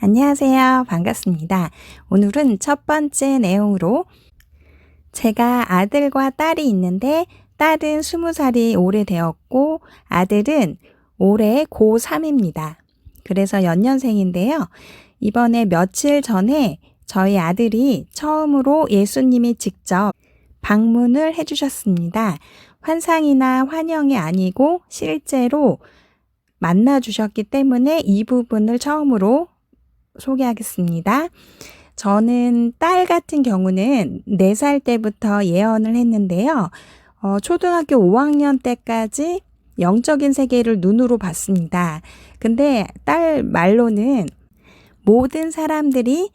안녕하세요. 반갑습니다. 오늘은 첫 번째 내용으로 제가 아들과 딸이 있는데 딸은 20살이 올해 되었고 아들은 올해 고3입니다. 그래서 연년생인데요. 이번에 며칠 전에 저희 아들이 처음으로 예수님이 직접 방문을 해주셨습니다. 환상이나 환영이 아니고 실제로 만나주셨기 때문에 이 부분을 처음으로 소개하겠습니다. 저는 딸 같은 경우는 4살 때부터 예언을 했는데요. 초등학교 5학년 때까지 영적인 세계를 눈으로 봤습니다. 근데 딸 말로는 모든 사람들이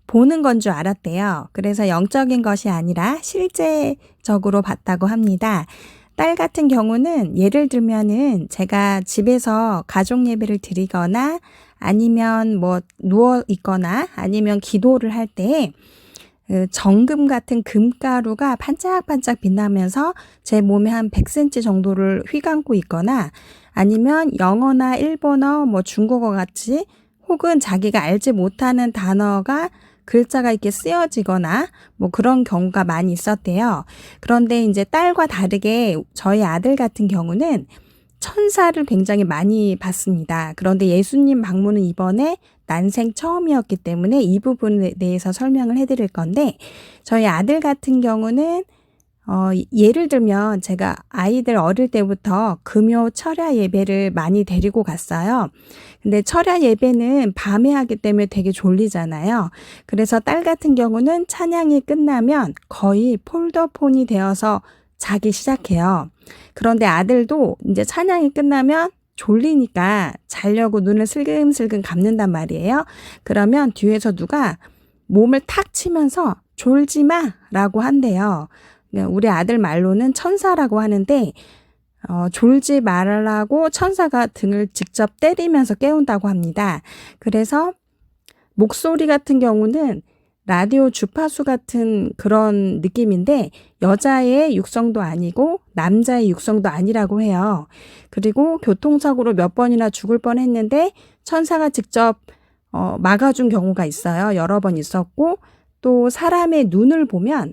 보는 건 줄 알았대요. 그래서 영적인 것이 아니라 실제적으로 봤다고 합니다. 딸 같은 경우는 예를 들면은 제가 집에서 가족 예배를 드리거나 아니면 뭐 누워 있거나 아니면 기도를 할 때 정금 같은 금가루가 반짝반짝 빛나면서 제 몸에 한 100cm 정도를 휘감고 있거나 아니면 영어나 일본어, 뭐 중국어 같이 혹은 자기가 알지 못하는 단어가 글자가 이렇게 쓰여지거나 뭐 그런 경우가 많이 있었대요. 그런데 이제 딸과 다르게 저희 아들 같은 경우는 천사를 굉장히 많이 봤습니다. 그런데 예수님 방문은 이번에 난생 처음이었기 때문에 이 부분에 대해서 설명을 해드릴 건데 저희 아들 같은 경우는 예를 들면 제가 아이들 어릴 때부터 금요 철야 예배를 많이 데리고 갔어요. 근데 철야 예배는 밤에 하기 때문에 되게 졸리잖아요. 그래서 딸 같은 경우는 찬양이 끝나면 거의 폴더폰이 되어서 자기 시작해요. 그런데 아들도 이제 찬양이 끝나면 졸리니까 자려고 눈을 슬금슬금 감는단 말이에요. 그러면 뒤에서 누가 몸을 탁 치면서 졸지 마 라고 한대요. 우리 아들 말로는 천사라고 하는데 졸지 말라고 천사가 등을 직접 때리면서 깨운다고 합니다. 그래서 목소리 같은 경우는 라디오 주파수 같은 그런 느낌인데 여자의 육성도 아니고 남자의 육성도 아니라고 해요. 그리고 교통사고로 몇 번이나 죽을 뻔했는데 천사가 직접 막아준 경우가 있어요. 여러 번 있었고 또 사람의 눈을 보면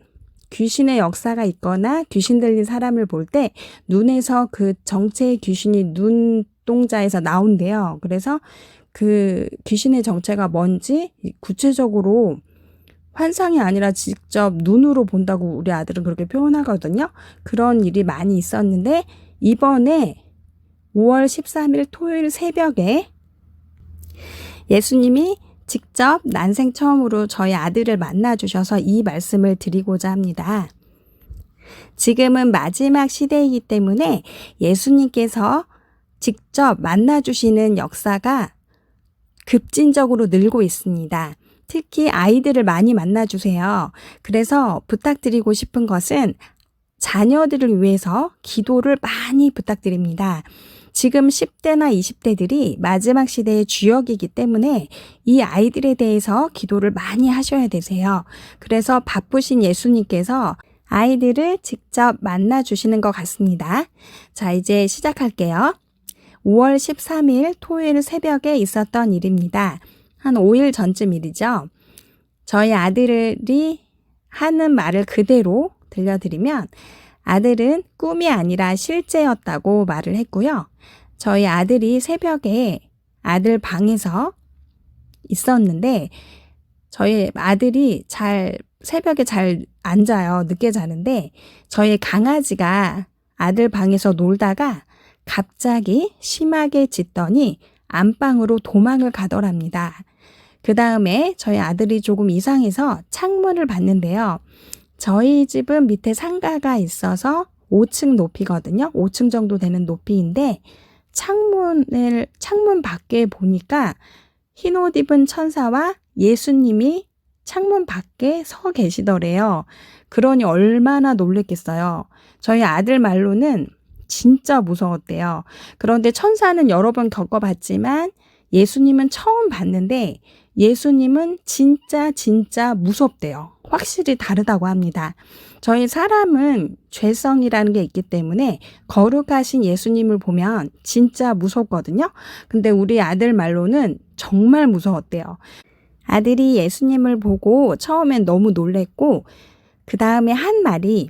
귀신의 역사가 있거나 귀신 들린 사람을 볼 때 눈에서 그 정체의 귀신이 눈동자에서 나온대요. 그래서 그 귀신의 정체가 뭔지 구체적으로 환상이 아니라 직접 눈으로 본다고 우리 아들은 그렇게 표현하거든요. 그런 일이 많이 있었는데 이번에 5월 13일 토요일 새벽에 예수님이 직접 난생 처음으로 저희 아들을 만나주셔서 이 말씀을 드리고자 합니다. 지금은 마지막 시대이기 때문에 예수님께서 직접 만나주시는 역사가 급진적으로 늘고 있습니다. 특히 아이들을 많이 만나주세요. 그래서 부탁드리고 싶은 것은 자녀들을 위해서 기도를 많이 부탁드립니다. 지금 10대나 20대들이 마지막 시대의 주역이기 때문에 이 아이들에 대해서 기도를 많이 하셔야 되세요. 그래서 바쁘신 예수님께서 아이들을 직접 만나주시는 것 같습니다. 자, 이제 시작할게요. 5월 13일 토요일 새벽에 있었던 일입니다. 한 5일 전쯤 일이죠. 저희 아들이 하는 말을 그대로 들려드리면 아들은 꿈이 아니라 실제였다고 말을 했고요. 저희 아들이 새벽에 아들 방에서 있었는데 저희 아들이 새벽에 잘 안 자요. 늦게 자는데 저희 강아지가 아들 방에서 놀다가 갑자기 심하게 짖더니 안방으로 도망을 가더랍니다. 그 다음에 저희 아들이 조금 이상해서 창문을 봤는데요. 저희 집은 밑에 상가가 있어서 5층 높이거든요. 5층 정도 되는 높이인데 창문 밖에 보니까 흰옷 입은 천사와 예수님이 창문 밖에 서 계시더래요. 그러니 얼마나 놀랬겠어요. 저희 아들 말로는 진짜 무서웠대요. 그런데 천사는 여러 번 겪어봤지만 예수님은 처음 봤는데 예수님은 진짜 무섭대요. 확실히 다르다고 합니다. 저희 사람은 죄성이라는 게 있기 때문에 거룩하신 예수님을 보면 진짜 무섭거든요. 근데 우리 아들 말로는 정말 무서웠대요. 아들이 예수님을 보고 처음엔 너무 놀랬고 그 다음에 한 말이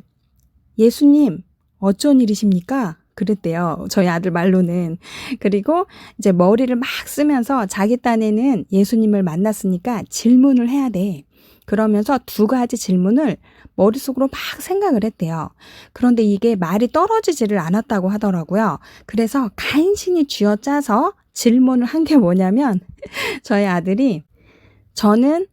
예수님 어쩐 일이십니까? 그랬대요. 저희 아들 말로는. 그리고 이제 머리를 막 쓰면서 자기 딴에는 예수님을 만났으니까 질문을 해야 돼. 그러면서 두 가지 질문을 머릿속으로 막 생각을 했대요. 그런데 이게 말이 떨어지지를 않았다고 하더라고요. 그래서 간신히 쥐어짜서 질문을 한 게 뭐냐면 저희 아들이 저는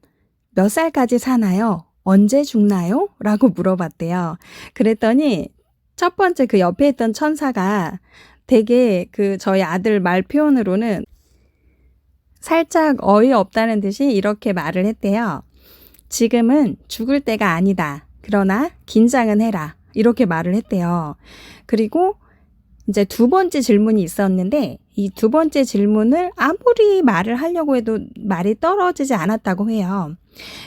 몇 살까지 사나요? 언제 죽나요? 라고 물어봤대요. 그랬더니 첫 번째 그 옆에 있던 천사가 되게 그 저희 아들 말 표현으로는 살짝 어이없다는 듯이 이렇게 말을 했대요. 지금은 죽을 때가 아니다. 그러나 긴장은 해라. 이렇게 말을 했대요. 그리고 이제 두 번째 질문이 있었는데 이 두 번째 질문을 아무리 말을 하려고 해도 말이 떨어지지 않았다고 해요.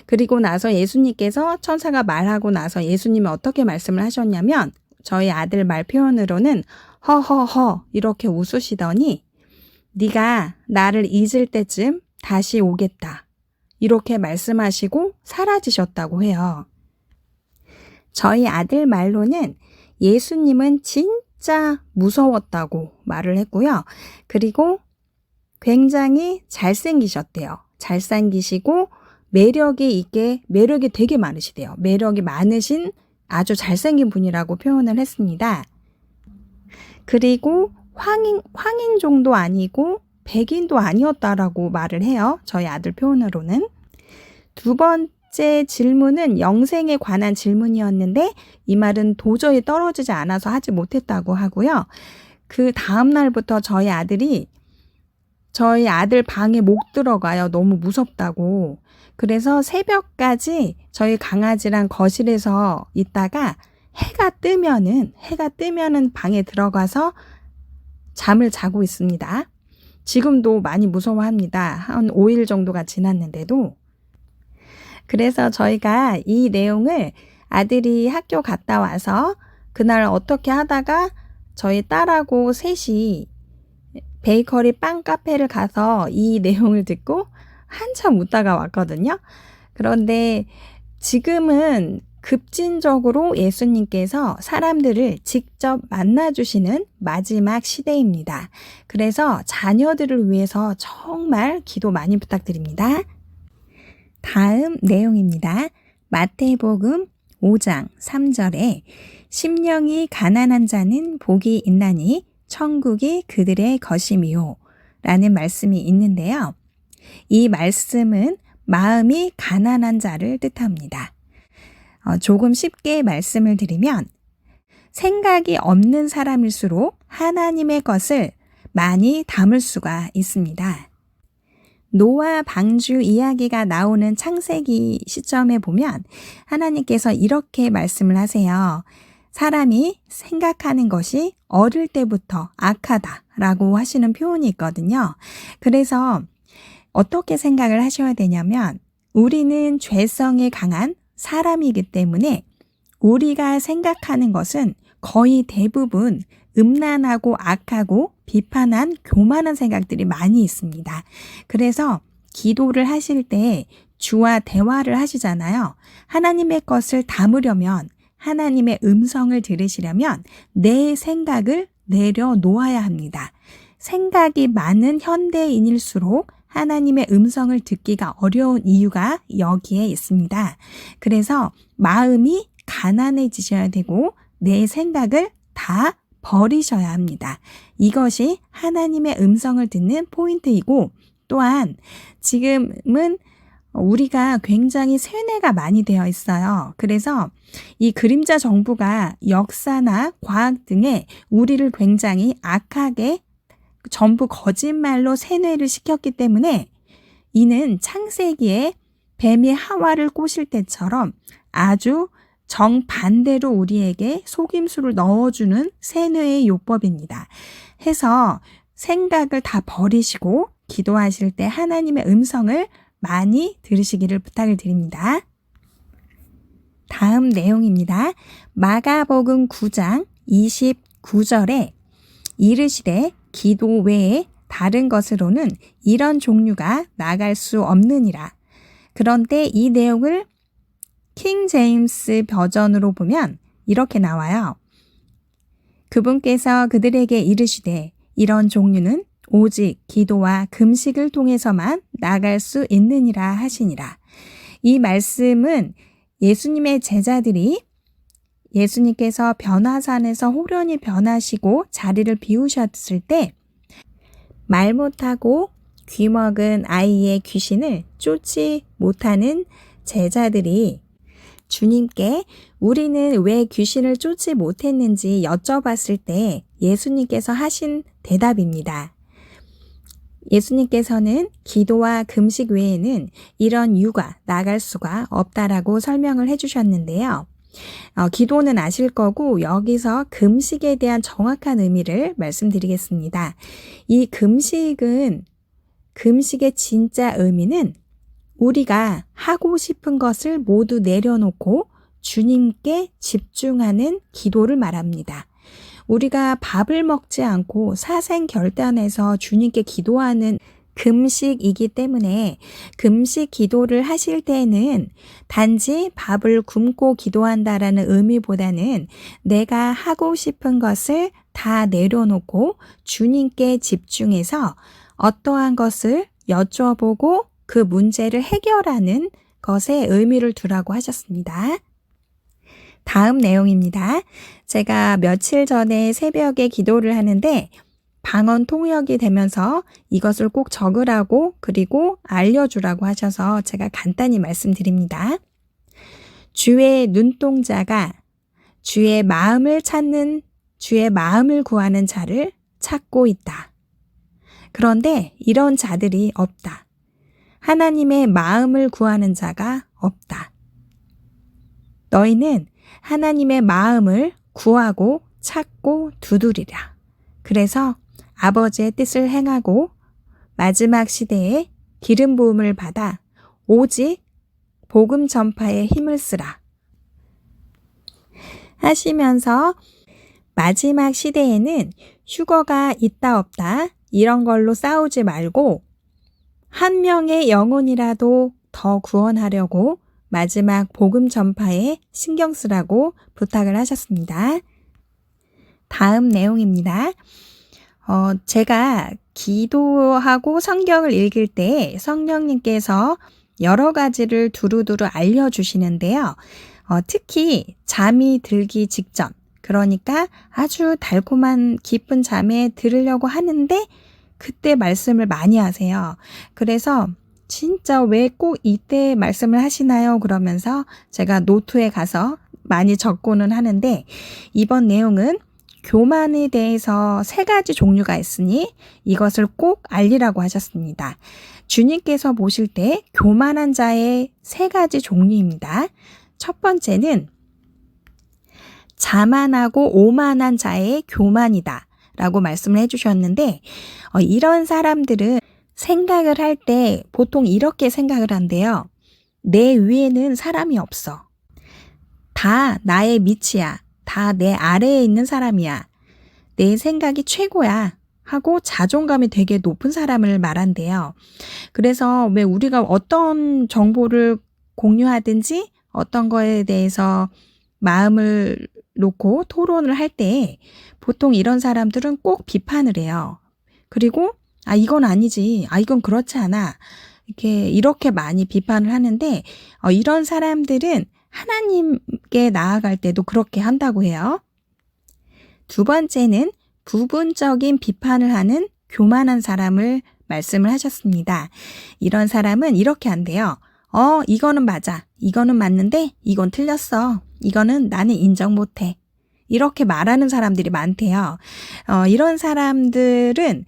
그리고 나서 예수님께서 천사가 말하고 나서 예수님이 어떻게 말씀을 하셨냐면 저희 아들 말 표현으로는 허허허 이렇게 웃으시더니 네가 나를 잊을 때쯤 다시 오겠다. 이렇게 말씀하시고 사라지셨다고 해요. 저희 아들 말로는 예수님은 진짜 무서웠다고 말을 했고요. 그리고 굉장히 잘생기셨대요. 잘생기시고 매력이 되게 많으시대요. 매력이 많으신 아주 잘생긴 분이라고 표현을 했습니다. 그리고 황인종도 아니고 백인도 아니었다라고 말을 해요. 저희 아들 표현으로는. 두 번째 질문은 영생에 관한 질문이었는데 이 말은 도저히 떨어지지 않아서 하지 못했다고 하고요. 그 다음 날부터 저희 아들 방에 못 들어가요. 너무 무섭다고. 그래서 새벽까지 저희 강아지랑 거실에서 있다가 해가 뜨면은 방에 들어가서 잠을 자고 있습니다. 지금도 많이 무서워합니다. 한 5일 정도가 지났는데도. 그래서 저희가 이 내용을 아들이 학교 갔다 와서 그날 어떻게 하다가 저희 딸하고 셋이 베이커리 빵 카페를 가서 이 내용을 듣고 한참 웃다가 왔거든요. 그런데 지금은 급진적으로 예수님께서 사람들을 직접 만나주시는 마지막 시대입니다. 그래서 자녀들을 위해서 정말 기도 많이 부탁드립니다. 다음 내용입니다. 마태복음 5장 3절에 심령이 가난한 자는 복이 있나니 천국이 그들의 것임이요 라는 말씀이 있는데요. 이 말씀은 마음이 가난한 자를 뜻합니다. 조금 쉽게 말씀을 드리면 생각이 없는 사람일수록 하나님의 것을 많이 담을 수가 있습니다. 노아 방주 이야기가 나오는 창세기 시점에 보면 하나님께서 이렇게 말씀을 하세요. 사람이 생각하는 것이 어릴 때부터 악하다라고 하시는 표현이 있거든요. 그래서 어떻게 생각을 하셔야 되냐면 우리는 죄성이 강한 사람이기 때문에 우리가 생각하는 것은 거의 대부분 음란하고 악하고 비판한 교만한 생각들이 많이 있습니다. 그래서 기도를 하실 때 주와 대화를 하시잖아요. 하나님의 것을 담으려면 하나님의 음성을 들으시려면 내 생각을 내려놓아야 합니다. 생각이 많은 현대인일수록 하나님의 음성을 듣기가 어려운 이유가 여기에 있습니다. 그래서 마음이 가난해지셔야 되고 내 생각을 다 버리셔야 합니다. 이것이 하나님의 음성을 듣는 포인트이고 또한 지금은 우리가 굉장히 세뇌가 많이 되어 있어요. 그래서 이 그림자 정부가 역사나 과학 등에 우리를 굉장히 악하게 전부 거짓말로 세뇌를 시켰기 때문에 이는 창세기에 뱀이 하와를 꼬실 때처럼 아주 정반대로 우리에게 속임수를 넣어주는 세뇌의 요법입니다. 해서 생각을 다 버리시고 기도하실 때 하나님의 음성을 많이 들으시기를 부탁을 드립니다. 다음 내용입니다. 마가복음 9장 29절에 이르시되 기도 외에 다른 것으로는 이런 종류가 나갈 수 없느니라. 그런데 이 내용을 킹 제임스 버전으로 보면 이렇게 나와요. 그분께서 그들에게 이르시되 이런 종류는 오직 기도와 금식을 통해서만 나갈 수 있느니라 하시니라. 이 말씀은 예수님의 제자들이 예수님께서 변화산에서 호련히 변하시고 자리를 비우셨을 때 말 못하고 귀 먹은 아이의 귀신을 쫓지 못하는 제자들이 주님께 우리는 왜 귀신을 쫓지 못했는지 여쭤봤을 때 예수님께서 하신 대답입니다. 예수님께서는 기도와 금식 외에는 이런 유가 나갈 수가 없다라고 설명을 해주셨는데요. 기도는 아실 거고 여기서 금식에 대한 정확한 의미를 말씀드리겠습니다. 이 금식의 진짜 의미는 우리가 하고 싶은 것을 모두 내려놓고 주님께 집중하는 기도를 말합니다. 우리가 밥을 먹지 않고 사생결단해서 주님께 기도하는 금식이기 때문에 금식 기도를 하실 때는 단지 밥을 굶고 기도한다라는 의미보다는 내가 하고 싶은 것을 다 내려놓고 주님께 집중해서 어떠한 것을 여쭤보고 그 문제를 해결하는 것에 의미를 두라고 하셨습니다. 다음 내용입니다. 제가 며칠 전에 새벽에 기도를 하는데 방언 통역이 되면서 이것을 꼭 적으라고 그리고 알려주라고 하셔서 제가 간단히 말씀드립니다. 주의 눈동자가 주의 마음을 구하는 자를 찾고 있다. 그런데 이런 자들이 없다. 하나님의 마음을 구하는 자가 없다. 너희는 하나님의 마음을 구하고 찾고 두드리라. 그래서 아버지의 뜻을 행하고 마지막 시대에 기름 부음을 받아 오직 복음 전파에 힘을 쓰라. 하시면서 마지막 시대에는 휴거가 있다 없다 이런 걸로 싸우지 말고 한 명의 영혼이라도 더 구원하려고 마지막 복음 전파에 신경 쓰라고 부탁을 하셨습니다. 다음 내용입니다. 제가 기도하고 성경을 읽을 때 성령님께서 여러 가지를 두루두루 알려주시는데요. 특히 잠이 들기 직전, 그러니까 아주 달콤한 깊은 잠에 들으려고 하는데 그때 말씀을 많이 하세요. 그래서 진짜 왜 꼭 이때 말씀을 하시나요? 그러면서 제가 노트에 가서 많이 적고는 하는데 이번 내용은 교만에 대해서 3가지 종류가 있으니 이것을 꼭 알리라고 하셨습니다. 주님께서 보실 때 교만한 자의 3가지 종류입니다. 첫 번째는 자만하고 오만한 자의 교만이다 라고 말씀을 해주셨는데 이런 사람들은 생각을 할 때 보통 이렇게 생각을 한대요. 내 위에는 사람이 없어. 다 나의 밑이야. 다 내 아래에 있는 사람이야. 내 생각이 최고야. 하고 자존감이 되게 높은 사람을 말한대요. 그래서 왜 우리가 어떤 정보를 공유하든지 어떤 거에 대해서 마음을 놓고 토론을 할 때 보통 이런 사람들은 꼭 비판을 해요. 그리고 이건 아니지. 이건 그렇지 않아. 이렇게 많이 비판을 하는데 이런 사람들은 하나님께 나아갈 때도 그렇게 한다고 해요. 두 번째는 부분적인 비판을 하는 교만한 사람을 말씀을 하셨습니다. 이런 사람은 이렇게 한대요. 이거는 맞아. 이거는 맞는데 이건 틀렸어. 이거는 나는 인정 못해. 이렇게 말하는 사람들이 많대요. 이런 사람들은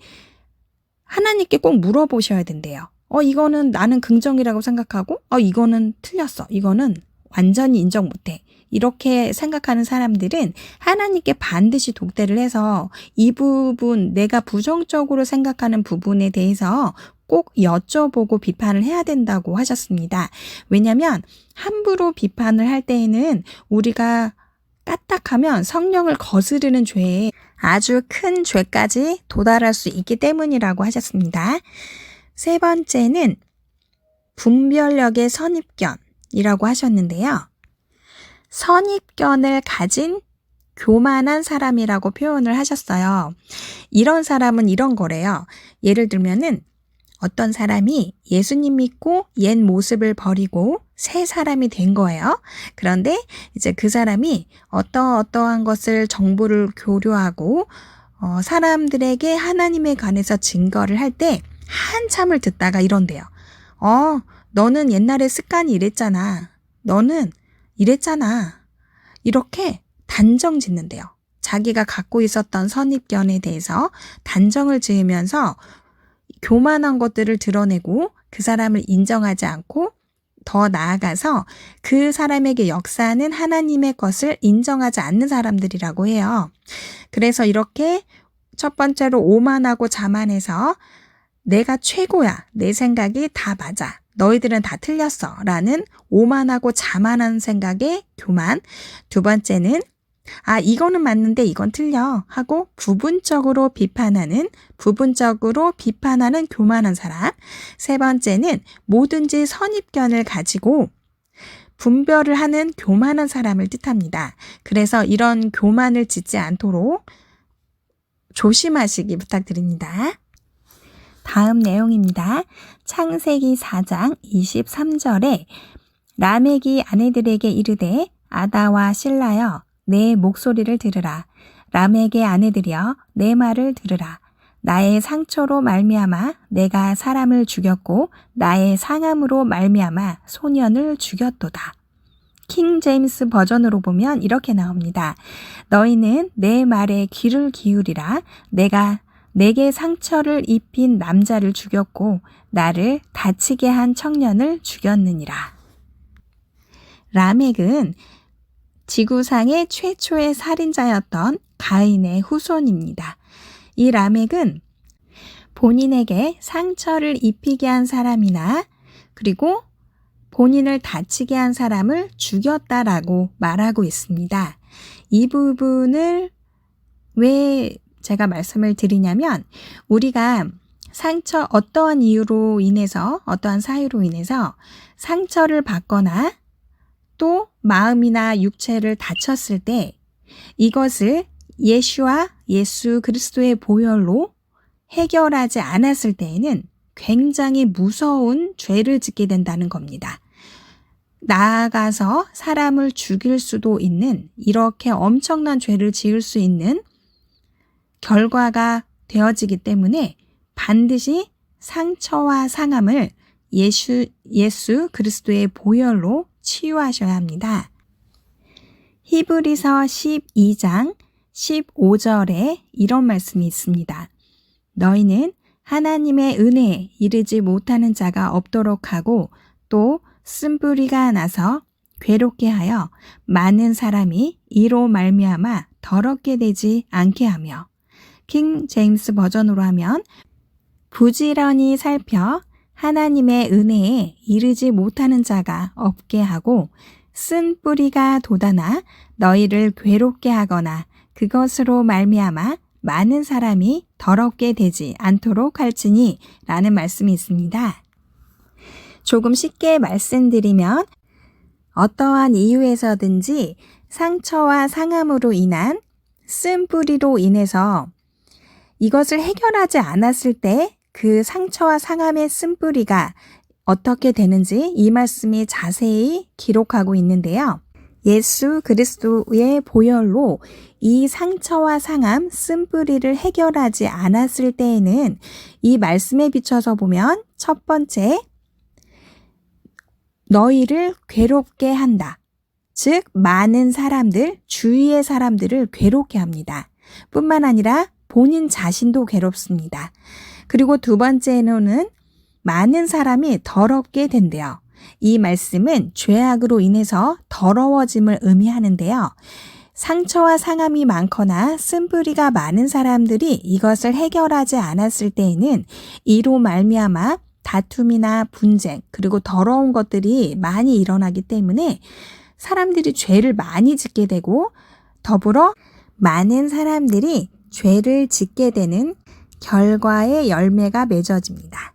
하나님께 꼭 물어보셔야 된대요. 이거는 나는 긍정이라고 생각하고 이거는 틀렸어. 이거는 완전히 인정 못해. 이렇게 생각하는 사람들은 하나님께 반드시 독대를 해서 이 부분, 내가 부정적으로 생각하는 부분에 대해서 꼭 여쭤보고 비판을 해야 된다고 하셨습니다. 왜냐하면 함부로 비판을 할 때에는 우리가 까딱하면 성령을 거스르는 죄에 아주 큰 죄까지 도달할 수 있기 때문이라고 하셨습니다. 세 번째는 분별력의 선입견이라고 하셨는데요. 선입견을 가진 교만한 사람이라고 표현을 하셨어요. 이런 사람은 이런 거래요. 예를 들면은 어떤 사람이 예수님 믿고 옛 모습을 버리고 새 사람이 된 거예요. 그런데 이제 그 사람이 어떠한 것을 정보를 교류하고 사람들에게 하나님에 관해서 증거를 할 때 한참을 듣다가 이런대요. 너는 옛날에 습관이 이랬잖아. 너는 이랬잖아. 이렇게 단정 짓는데요. 자기가 갖고 있었던 선입견에 대해서 단정을 지으면서 교만한 것들을 드러내고 그 사람을 인정하지 않고 더 나아가서 그 사람에게 역사하는 하나님의 것을 인정하지 않는 사람들이라고 해요. 그래서 이렇게 첫 번째로 오만하고 자만해서 내가 최고야. 내 생각이 다 맞아. 너희들은 다 틀렸어. 라는 오만하고 자만한 생각의 교만. 두 번째는 이거는 맞는데 이건 틀려 하고 부분적으로 비판하는 교만한 사람. 세 번째는 뭐든지 선입견을 가지고 분별을 하는 교만한 사람을 뜻합니다. 그래서 이런 교만을 짓지 않도록 조심하시기 부탁드립니다. 다음 내용입니다. 창세기 4장 23절에 라멕이 아내들에게 이르되 아다와 실라여 내 목소리를 들으라. 라멕의 아내들이여 내 말을 들으라. 나의 상처로 말미암아 내가 사람을 죽였고 나의 상함으로 말미암아 소년을 죽였도다. 킹 제임스 버전으로 보면 이렇게 나옵니다. 너희는 내 말에 귀를 기울이라. 내가 내게 상처를 입힌 남자를 죽였고 나를 다치게 한 청년을 죽였느니라. 라멕은 지구상의 최초의 살인자였던 가인의 후손입니다. 이 라멕은 본인에게 상처를 입히게 한 사람이나 그리고 본인을 다치게 한 사람을 죽였다라고 말하고 있습니다. 이 부분을 왜 제가 말씀을 드리냐면 우리가 어떠한 이유로 인해서 어떠한 사유로 인해서 상처를 받거나 또 마음이나 육체를 다쳤을 때 이것을 예수 그리스도의 보혈로 해결하지 않았을 때에는 굉장히 무서운 죄를 짓게 된다는 겁니다. 나아가서 사람을 죽일 수도 있는 이렇게 엄청난 죄를 지을 수 있는 결과가 되어지기 때문에 반드시 상처와 상함을 예수 그리스도의 보혈로 치유하셔야 합니다. 히브리서 12장 15절에 이런 말씀이 있습니다. 너희는 하나님의 은혜에 이르지 못하는 자가 없도록 하고 또 쓴뿌리가 나서 괴롭게 하여 많은 사람이 이로 말미암아 더럽게 되지 않게 하며 킹 제임스 버전으로 하면 부지런히 살펴 하나님의 은혜에 이르지 못하는 자가 없게 하고 쓴 뿌리가 돋아나 너희를 괴롭게 하거나 그것으로 말미암아 많은 사람이 더럽게 되지 않도록 할지니 라는 말씀이 있습니다. 조금 쉽게 말씀드리면 어떠한 이유에서든지 상처와 상함으로 인한 쓴 뿌리로 인해서 이것을 해결하지 않았을 때 그 상처와 상함의 쓴뿌리가 어떻게 되는지 이 말씀이 자세히 기록하고 있는데요. 예수 그리스도의 보혈로 이 상처와 상함, 쓴뿌리를 해결하지 않았을 때에는 이 말씀에 비춰서 보면 첫 번째, 너희를 괴롭게 한다. 즉 많은 사람들, 주위의 사람들을 괴롭게 합니다. 뿐만 아니라 본인 자신도 괴롭습니다. 그리고 두 번째로는 많은 사람이 더럽게 된대요. 이 말씀은 죄악으로 인해서 더러워짐을 의미하는데요. 상처와 상함이 많거나 쓴뿌리가 많은 사람들이 이것을 해결하지 않았을 때에는 이로 말미암아 다툼이나 분쟁 그리고 더러운 것들이 많이 일어나기 때문에 사람들이 죄를 많이 짓게 되고 더불어 많은 사람들이 죄를 짓게 되는 결과의 열매가 맺어집니다.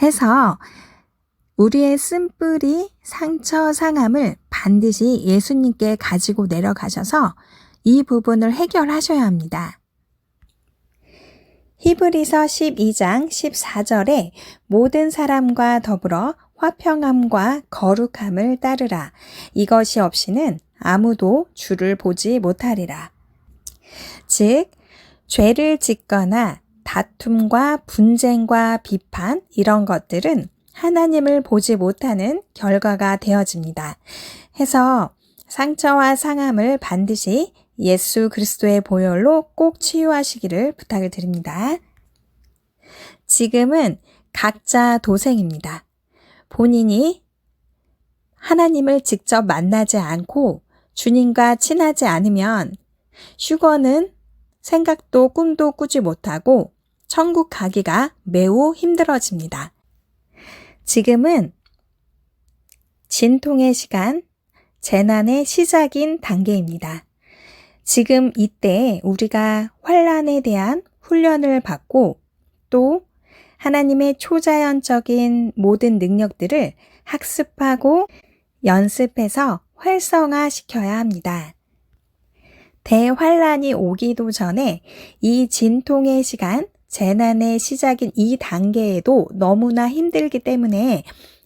해서 우리의 쓴뿌리, 상처, 상함을 반드시 예수님께 가지고 내려가셔서 이 부분을 해결하셔야 합니다. 히브리서 12장 14절에 모든 사람과 더불어 화평함과 거룩함을 따르라. 이것이 없이는 아무도 주를 보지 못하리라. 즉, 죄를 짓거나 다툼과 분쟁과 비판 이런 것들은 하나님을 보지 못하는 결과가 되어집니다. 해서 상처와 상함을 반드시 예수 그리스도의 보혈로 꼭 치유하시기를 부탁을 드립니다. 지금은 각자 도생입니다. 본인이 하나님을 직접 만나지 않고 주님과 친하지 않으면 휴거는 생각도 꿈도 꾸지 못하고 천국 가기가 매우 힘들어집니다. 지금은 진통의 시간, 재난의 시작인 단계입니다. 지금 이때 우리가 환난에 대한 훈련을 받고 또 하나님의 초자연적인 모든 능력들을 학습하고 연습해서 활성화시켜야 합니다. 대환란이 오기도 전에 이 진통의 시간, 재난의 시작인 이 단계에도 너무나 힘들기 때문에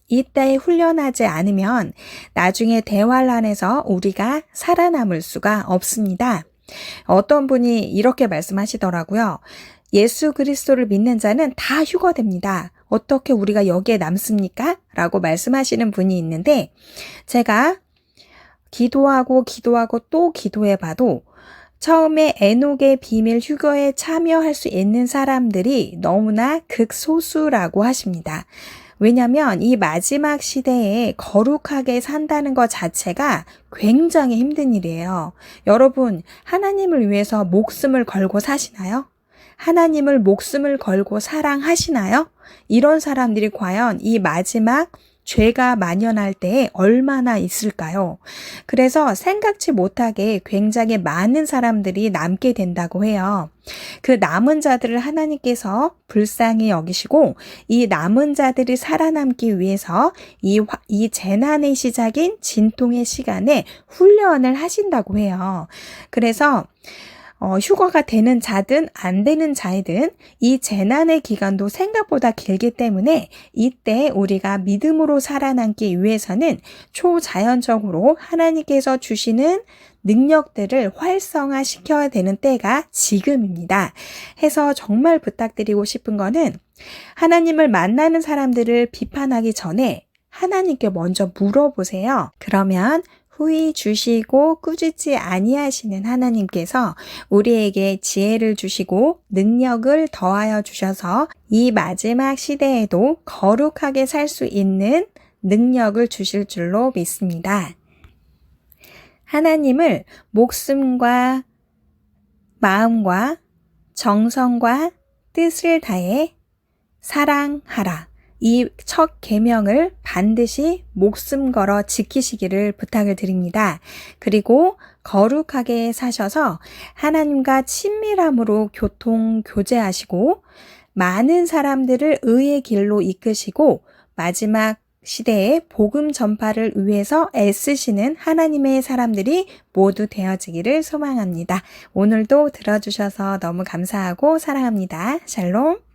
이때 훈련하지 않으면 나중에 대환란에서 우리가 살아남을 수가 없습니다. 어떤 분이 이렇게 말씀하시더라고요. 예수 그리스도를 믿는 자는 다 휴거됩니다. 어떻게 우리가 여기에 남습니까? 라고 말씀하시는 분이 있는데 제가 기도하고 또 기도해봐도 처음에 에녹의 비밀 휴거에 참여할 수 있는 사람들이 너무나 극소수라고 하십니다. 왜냐하면 이 마지막 시대에 거룩하게 산다는 것 자체가 굉장히 힘든 일이에요. 여러분, 하나님을 위해서 목숨을 걸고 사시나요? 하나님을 목숨을 걸고 사랑하시나요? 이런 사람들이 과연 이 마지막 죄가 만연할 때에 얼마나 있을까요? 그래서 생각지 못하게 굉장히 많은 사람들이 남게 된다고 해요. 그 남은 자들을 하나님께서 불쌍히 여기시고 이 남은 자들이 살아남기 위해서 이 재난의 시작인 진통의 시간에 훈련을 하신다고 해요. 그래서 휴거가 되는 자든 안 되는 자이든 이 재난의 기간도 생각보다 길기 때문에 이때 우리가 믿음으로 살아남기 위해서는 초자연적으로 하나님께서 주시는 능력들을 활성화시켜야 되는 때가 지금입니다. 해서 정말 부탁드리고 싶은 거는 하나님을 만나는 사람들을 비판하기 전에 하나님께 먼저 물어보세요. 그러면 후히 주시고 꾸짖지 아니하시는 하나님께서 우리에게 지혜를 주시고 능력을 더하여 주셔서 이 마지막 시대에도 거룩하게 살 수 있는 능력을 주실 줄로 믿습니다. 하나님을 목숨과 마음과 정성과 뜻을 다해 사랑하라. 이 첫 계명을 반드시 목숨 걸어 지키시기를 부탁을 드립니다. 그리고 거룩하게 사셔서 하나님과 친밀함으로 교제하시고 많은 사람들을 의의 길로 이끄시고 마지막 시대의 복음 전파를 위해서 애쓰시는 하나님의 사람들이 모두 되어지기를 소망합니다. 오늘도 들어주셔서 너무 감사하고 사랑합니다. 샬롬.